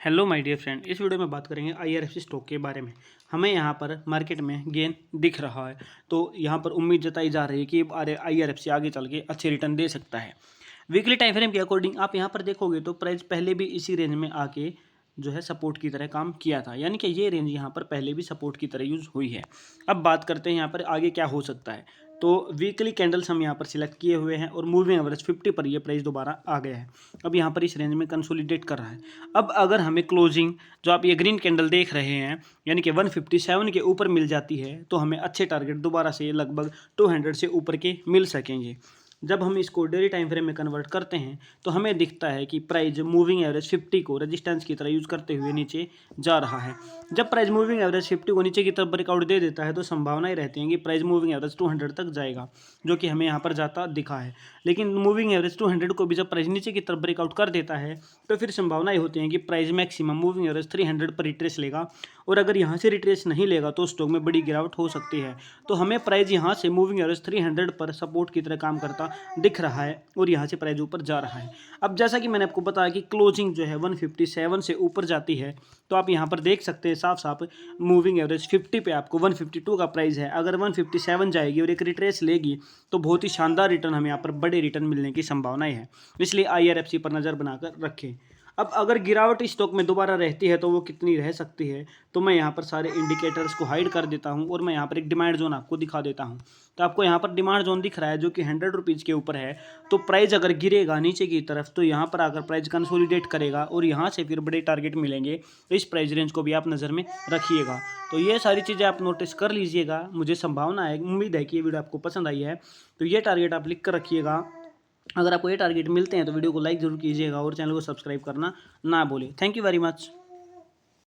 Hello my dear friend, इस video में बात करेंगे आईआरएफसी स्टॉक के बारे में। हमें यहाँ पर मार्केट में गेन दिख रहा है, तो यहाँ पर उम्मीद जताई जा रही है कि आईआरएफसी आगे चल के अच्छे रिटर्न दे सकता है। वीकली टाइम फ्रेम के अकॉर्डिंग आप यहाँ पर देखोगे तो प्राइस पहले भी इसी रेंज में आके जो है सपोर्ट की तरह काम किया था, यानी कि ये रेंज यहाँ पर पहले भी सपोर्ट की तरह यूज़ हुई है। अब बात करते हैं यहाँ पर आगे क्या हो सकता है। तो वीकली कैंडल्स हम यहाँ पर सिलेक्ट किए हुए हैं और मूविंग एवरेज 50 पर ये प्राइस दोबारा आ गया है। अब यहाँ पर इस रेंज में कंसोलिडेट कर रहा है। अब अगर हमें क्लोजिंग जो आप ये ग्रीन कैंडल देख रहे हैं यानी कि 157 के ऊपर मिल जाती है तो हमें अच्छे टारगेट दोबारा से लगभग 200 से ऊपर के मिल सकेंगे। जब हम इसको डेली टाइम फ्रेम में कन्वर्ट करते हैं तो हमें दिखता है कि प्राइस मूविंग एवरेज 50 को रेजिस्टेंस की तरह यूज़ करते हुए नीचे जा रहा है। जब प्राइस मूविंग एवरेज 50 को नीचे की तरफ ब्रेकआउट दे देता है तो संभावनाएं रहती हैं कि प्राइस मूविंग एवरेज 200 तक जाएगा, जो कि हमें यहाँ पर जाता दिखा है। लेकिन मूविंग एवरेज 200 को भी जब प्राइस नीचे की तरफ ब्रेकआउट कर देता है तो फिर संभावनाएं होती हैं कि प्राइस मैक्सिमम मूविंग एवरेज 300 पर रिट्रेस लेगा, और अगर यहाँ से रिट्रेस नहीं लेगा तो स्टॉक में बड़ी गिरावट हो सकती है। तो हमें प्राइस यहाँ से मूविंग एवरेज 300 पर सपोर्ट की तरह काम करता दिख रहा है और यहाँ से प्राइस ऊपर जा रहा है। अब जैसा कि मैंने आपको बताया कि क्लोजिंग जो है 157 से ऊपर जाती है तो आप यहाँ पर देख सकते हैं साफ साफ मूविंग एवरेज 50 पे आपको 152 का प्राइस है। अगर 157 जाएगी और एक रिट्रेस लेगी तो बहुत ही शानदार रिटर्न हमें यहाँ पर बड़े रिटर्न मिलने की संभावनाएं है, इसलिए आईआरएफसी पर नज़र बनाकर रखें। अब अगर गिरावट स्टॉक में दोबारा रहती है तो वो कितनी रह सकती है, तो मैं यहाँ पर सारे इंडिकेटर्स को हाइड कर देता हूँ और मैं यहाँ पर एक डिमांड जोन आपको दिखा देता हूँ। तो आपको यहाँ पर डिमांड जोन दिख रहा है जो कि 100 रुपीज़ के ऊपर है। तो प्राइस अगर गिरेगा नीचे की तरफ तो यहाँ पर आकर प्राइस कंसोलिडेट करेगा और यहाँ से फिर बड़े टारगेट मिलेंगे। इस प्राइस रेंज को भी आप नज़र में रखिएगा। तो ये सारी चीज़ें आप नोटिस कर लीजिएगा। मुझे संभावना है, उम्मीद है कि ये वीडियो आपको पसंद आई है, तो ये टारगेट आप लिख कर रखिएगा। अगर आपको ये टारगेट मिलते हैं तो वीडियो को लाइक ज़रूर कीजिएगा और चैनल को सब्सक्राइब करना ना भूलें। Thank you very much.